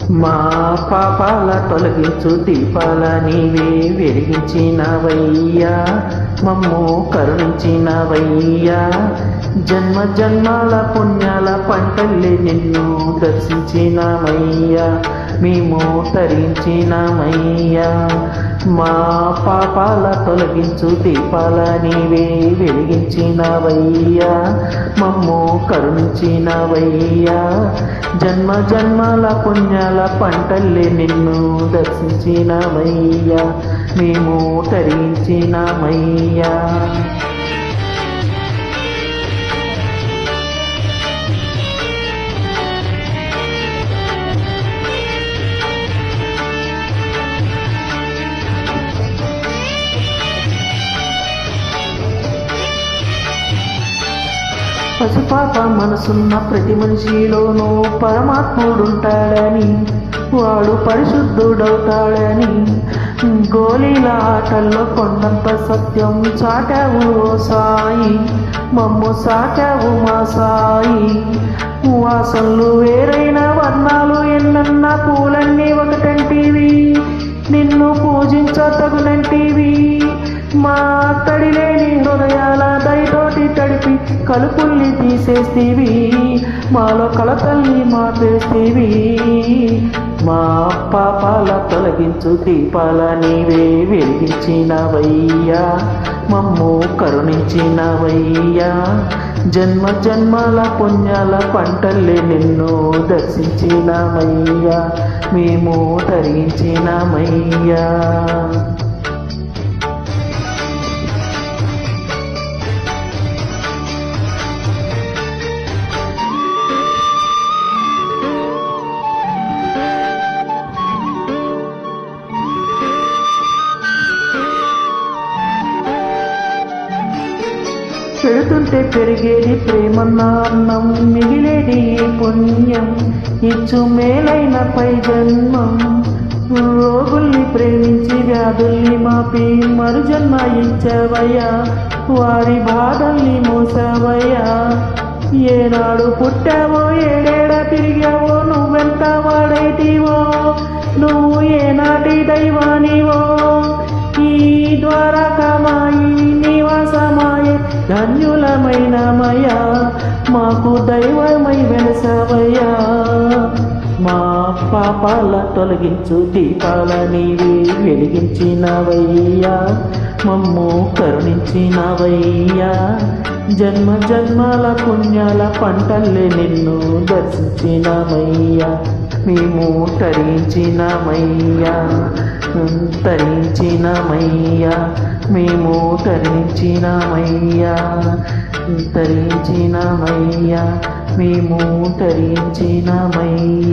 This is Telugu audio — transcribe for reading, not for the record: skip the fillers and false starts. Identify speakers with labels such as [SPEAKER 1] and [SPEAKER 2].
[SPEAKER 1] మా పాపాల తొలగించు దీపాల నీవే వెలిగించినవయ్యా, మమ్ము కరుణించినవయ్యా. జన్మ జన్మాల పుణ్యాల పంటల్లి నిన్ను దర్శించినమయ్యా, మేము తరించినమయ్యా. మా పాపాల తొలగించు దీపాల నీవే వెలిగించినవయ్యా, మమ్ము కరుణించినవయ్యా. జన్మ జన్మాల పుణ్యాల పంటల్లి నిన్ను దర్శించినమయ్యా, మేము తరించినమయ్యా. పసిపాప మనసున్న ప్రతి మనిషిలోనూ పరమాత్ముడుంటాడని, వాడు పరిశుద్ధుడవుతాడని, గోళీల ఆటల్లో కొండంత సత్యం చాటావు ఓ సాయి, మమ్ము సాటావు మా సాయి. వాసనలు వేరైన వర్ణాలు ఎన్నన్న పూలన్నీ ఒకటంటివి, నిన్ను పూజించతగునంటివి. మా తడిలేని హృదయాల దయతోటి తడిపి కలుపుల్ని తీసేస్తీవి, మాలో కలతల్ని మాపేస్తీవి. మా పాపాల తొలగించు దీపాల నీవే వెలిగించినవయ్యా, మమ్ము కరుణించినవయ్యా. జన్మ జన్మాల పుణ్యాల పంటల్ని నిన్ను దర్శించినమయ్యా, మేము తరించినమయ్యా. పెడుతుంటే పెరిగేది ప్రేమన్న అన్నం, మిగిలేది పుణ్యం ఇచ్చు మేలైన పై జన్మం. రోగుల్ని ప్రేమించి వ్యాధుల్ని మాపి మరు జన్మ ఇచ్చవయ్యా, వారి బాధల్ని మోసవయ్యా. ఏనాడు పుట్టావో ఏడేడ తిరిగావో, నువ్వెంత వాడైతివో, నువ్వు ఏనాటి దైవానివో. ఈ ద్వారకమాయి నివాసమాయే ధన్యులమైనమయ్యా, మాకు దైవమై వెలసవయ్యా. మా పాపాల తొలగించు దీపాల నీవే వెలిగించినవయ్యా, మమ్ము కరుణించినవయ్యా. జన్మ జన్మాల పుణ్యాల పంటల్ని నిన్ను దర్శించినమయ్యా, మేము తరించినమయ్యా, తరించినమయ్యా. మేము తరించినమయ్యా, తరించినమయ్యా. మేము తరించినమయ్యా.